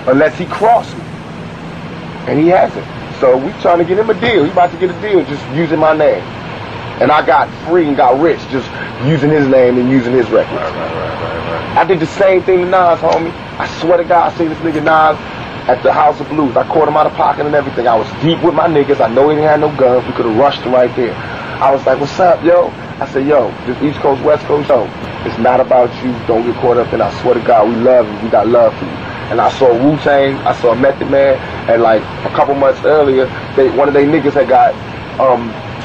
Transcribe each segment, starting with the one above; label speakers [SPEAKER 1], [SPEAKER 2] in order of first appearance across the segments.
[SPEAKER 1] unless he crossed me, and he hasn't. So we trying to get him a deal. He about to get a deal just using my name, and I got free and got rich just using his name and using his records. I did the same thing to Nas, homie. I swear to God, I seen this nigga Nas at the House of Blues. I caught him out of pocket and everything. I was deep with my niggas. I know he didn't have no guns. We could have rushed him right there. I was like, what's up, yo? I said, yo, this East Coast, West Coast, yo, it's not about you. Don't get caught up in it. I swear to God, we love you. We got love for you. And I saw Wu-Tang, I saw Method Man, and like a couple months earlier, one of they niggas had got,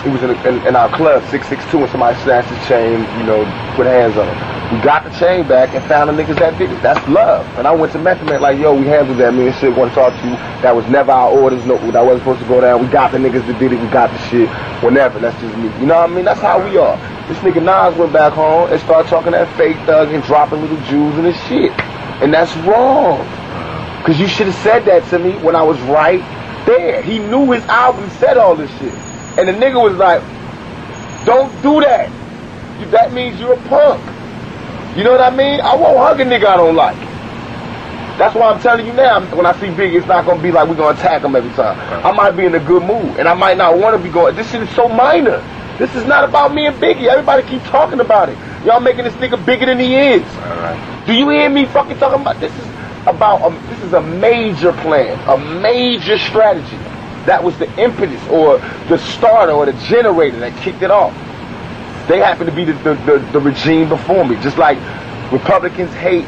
[SPEAKER 1] he was in our club, 662, and somebody snatched his chain, you know, put hands on him. We got the chain back and found the niggas that did it. That's love. And I went to Method Man like, yo, we handled that, me and shit, want to talk to you. That was never our orders, no, that wasn't supposed to go down. We got the niggas that did it, we got the shit, whenever, that's just me. You know what I mean? That's how we are. This nigga Nas went back home and started talking that fake thug and dropping little Jews and his shit. And that's wrong. Because you should have said that to me when I was right there. He knew his album said all this shit. And the nigga was like, don't do that. That means you're a punk. You know what I mean? I won't hug a nigga I don't like. That's why I'm telling you now, when I see Biggie, it's not going to be like we're going to attack him every time. I might be in a good mood, and I might not want to be going. This shit is so minor. This is not about me and Biggie. Everybody keep talking about it. Y'all making this nigga bigger than he is. Do you hear me fucking talking about this? This is a major plan, a major strategy. That was the impetus or the starter or the generator that kicked it off. They happen to be the regime before me. Just like Republicans hate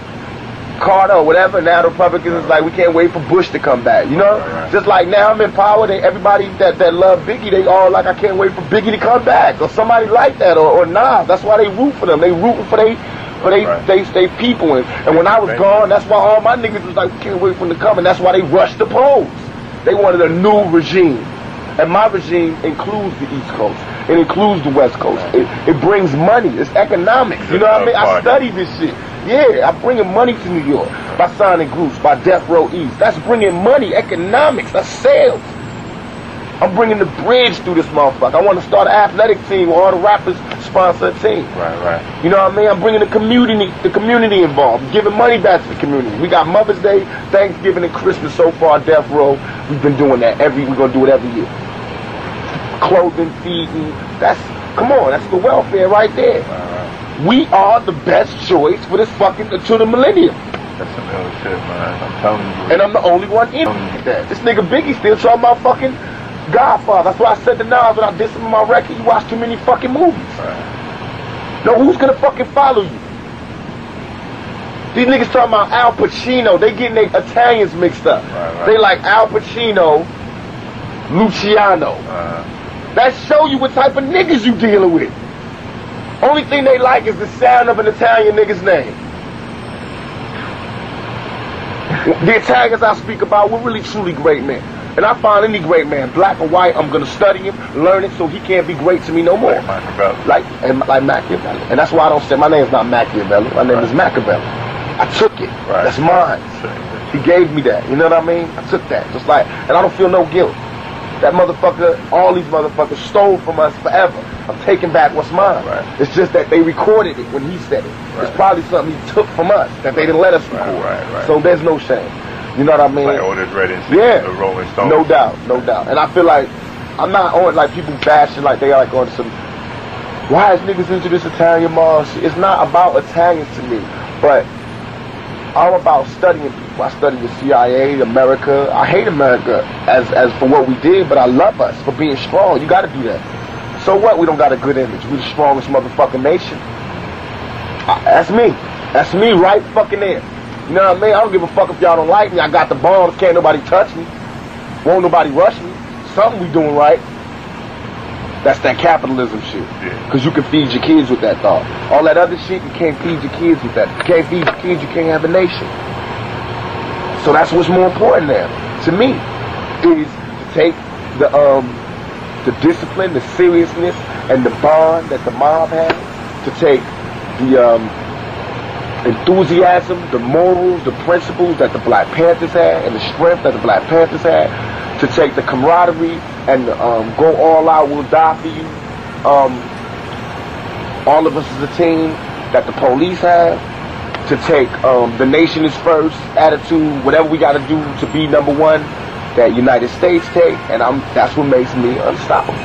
[SPEAKER 1] Carter or whatever, now the Republicans is like, we can't wait for Bush to come back, you know? Just like now I'm in power, everybody that love Biggie, they all like, I can't wait for Biggie to come back, or somebody like that, or Nas. That's why they root for them. They rooting for they people. And when I was gone, that's why all my niggas was like, we can't wait for them to come, and that's why they rushed the polls. They wanted a new regime. And my regime includes the East Coast. It includes the West Coast. It brings money. It's economics. You know what I mean? I study this shit. Yeah, I'm bringing money to New York by signing groups, by Death Row East. That's bringing money, economics, that's sales. I'm bringing the bridge through this motherfucker. I want to start an athletic team where all the rappers sponsor a team. You know what I mean? I'm bringing the community involved, giving money back to the community. We got Mother's Day, Thanksgiving, and Christmas so far, Death Row. We've been doing that we're going to do it every year. Clothing, feeding, come on, that's the welfare right there. We are the best choice for this fucking, to the millennium.
[SPEAKER 2] That's some ill shit, man. I'm telling you.
[SPEAKER 1] And I'm the only one in that. This nigga Biggie still talking about fucking Godfather. That's why I said to Nas when I did some of my record, you watch too many fucking movies. No, who's gonna fucking follow you? These niggas talking about Al Pacino. They getting their Italians mixed up. They like Al Pacino, Luciano. That show you what type of niggas you dealing with. Only thing they like is the sound of an Italian nigga's name. The Italians I speak about, we're really truly great men. And I find any great man, black or white, I'm going to study him, learn it, so he can't be great to me no more. Like Machiavelli. And that's why I don't say, my name's not Machiavelli, my name is Machiavelli. I took it. That's mine. He gave me that. You know what I mean? I took that. Just like, and I don't feel no guilt. That motherfucker, all these motherfuckers stole from us forever. I'm taking back what's mine. It's just that they recorded it when he said it. It's probably something he took from us that they didn't let us record. So there's no shame. You know what I mean?
[SPEAKER 2] Like Otis Redding,
[SPEAKER 1] the
[SPEAKER 2] Rolling Stones.
[SPEAKER 1] No doubt, no doubt. And I feel like I'm not on like people bashing like they are like on some. Why is niggas into this Italian mob shit? It's not about Italians to me, but I'm about studying people. I study the CIA, America. I hate America as for what we did, but I love us for being strong. You got to do that. So what? We don't got a good image. We the strongest motherfucking nation. That's me. That's me right fucking there. You know what I mean? I don't give a fuck if y'all don't like me. I got the bombs. Can't nobody touch me. Won't nobody rush me. Something we doing right. That's that capitalism shit. Because you can feed your kids with that thought. All that other shit, you can't feed your kids with that. You can't feed your kids, you can't have a nation. So that's what's more important now, to me, is to take the discipline, the seriousness, and the bond that the mob has, to take the enthusiasm, the morals, the principles that the Black Panthers had, and the strength that the Black Panthers had, to take the camaraderie and go all out, we'll die for you. All of us as a team that the police have, to take the nation is first attitude, whatever we got to do to be number one, that United States take, and that's what makes me unstoppable.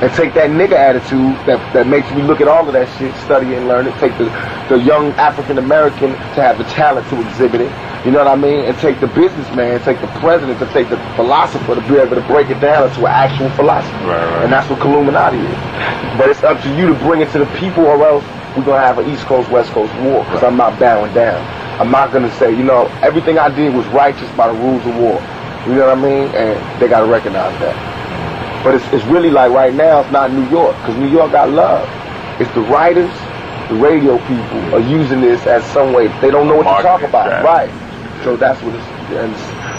[SPEAKER 1] And take that nigga attitude that makes me look at all of that shit, study and learn it. Take the young African American to have the talent to exhibit it. You know what I mean? And take the businessman, take the president, to take the philosopher to be able to break it down into an actual philosophy.
[SPEAKER 2] Right.
[SPEAKER 1] And that's what Illuminati is. But it's up to you to bring it to the people, or else we're gonna have an East Coast West Coast war. Because I'm not bowing down. I'm not gonna say, you know, everything I did was righteous by the rules of war. You know what I mean? And they gotta recognize that. But it's really like right now, it's not New York, because New York got love. It's the writers, the radio people are using this as some way. They don't know what to talk about. Right. So that's what it's, and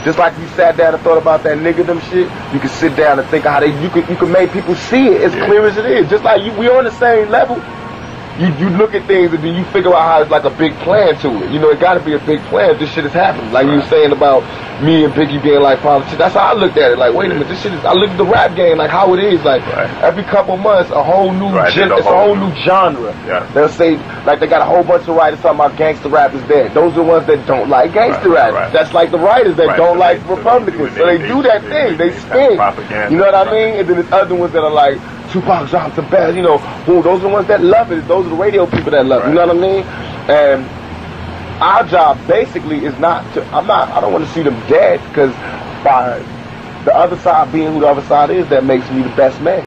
[SPEAKER 1] just like you sat down and thought about that nigga them shit, you can sit down and think of how you could make people see it as clear as it is. Just like we on the same level. You look at things and then you figure out how it's like a big plan to it. You know, it got to be a big plan if this shit is happening. Like you were saying about me and Biggie being like politicians. That's how I looked at it. Like, wait a minute, this shit is. I looked at the rap game like how it is. Like every couple months, a whole new it's a whole new genre. Yeah. They'll say like they got a whole bunch of writers talking about gangster rap is dead. Those are the ones that don't like gangster rap. That's like the writers that don't like Republicans. So they do that thing. They spin. You know what I mean? And then there's other ones that are like, Tupac dropped the best, you know. Those are the ones that love it. Those are the radio people that love it. You know what I mean? And our job basically is not to, I don't want to see them dead, because by the other side being who the other side is, that makes me the best man.